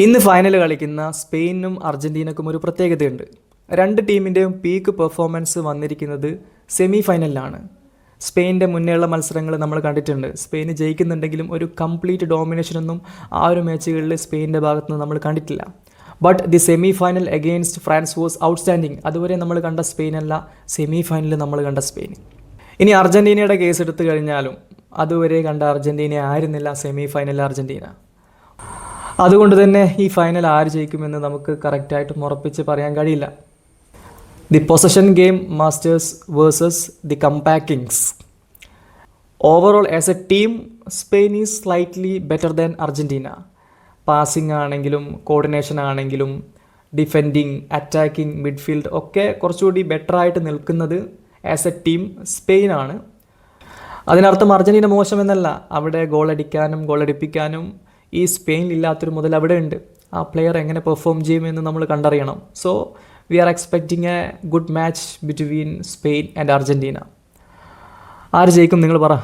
ഇന്ന് ഫൈനൽ കളിക്കുന്ന സ്പെയിനും അർജൻറ്റീനക്കും ഒരു പ്രത്യേകതയുണ്ട്. രണ്ട് ടീമിൻ്റെയും പീക്ക് പെർഫോമൻസ് വന്നിരിക്കുന്നത് സെമി ഫൈനലിലാണ്. സ്പെയിൻ്റെ മുന്നേയുള്ള മത്സരങ്ങൾ നമ്മൾ കണ്ടിട്ടുണ്ട്. സ്പെയിൻ ജയിക്കുന്നുണ്ടെങ്കിലും ഒരു കംപ്ലീറ്റ് ഡോമിനേഷനൊന്നും ആ ഒരു മാച്ചുകളിൽ സ്പെയിൻ്റെ ഭാഗത്ത് നിന്ന് നമ്മൾ കണ്ടിട്ടില്ല. But the semi final against France was outstanding. അതുവരെ നമ്മൾ കണ്ട സ്പെയിനല്ല സെമി ഫൈനലിൽ നമ്മൾ കണ്ട സ്പെയിൻ. ഇനി അർജൻറ്റീനയുടെ കേസ് എടുത്തു കഴിഞ്ഞാലും അതുവരെ കണ്ട അർജൻറ്റീന ആയിരുന്നില്ല സെമി ഫൈനലിൽ അർജൻറ്റീന. അതുകൊണ്ട് തന്നെ ഈ ഫൈനൽ ആര് ജയിക്കുമെന്ന് നമുക്ക് കറക്റ്റായിട്ടും ഉറപ്പിച്ച് പറയാൻ കഴിയില്ല. The possession game masters versus the compact kings. Overall as a team Spain is slightly better than Argentina. Passing ആണെങ്കിലും കോർഡിനേഷൻ ആണെങ്കിലും ഡിഫെൻഡിങ്, അറ്റാക്കിംഗ്, മിഡ്ഫീൽഡ് ഒക്കെ കുറച്ചുകൂടി ബെറ്ററായിട്ട് നിൽക്കുന്നത് ആസ് എ ടീം സ്പെയിനാണ്. അതിനർത്ഥം അർജൻറ്റീന മോശമെന്നല്ല. അവിടെ ഗോളടിക്കാനും ഗോളടിപ്പിക്കാനും ഈ സ്പെയിനിലില്ലാത്തൊരു മുതൽ അവിടെ ഉണ്ട്. ആ പ്ലെയർ എങ്ങനെ പെർഫോം ചെയ്യുമെന്ന് നമ്മൾ കണ്ടറിയണം. So we are expecting a good match between Spain and Argentina. ആര് ജയിക്കും നിങ്ങൾ പറ?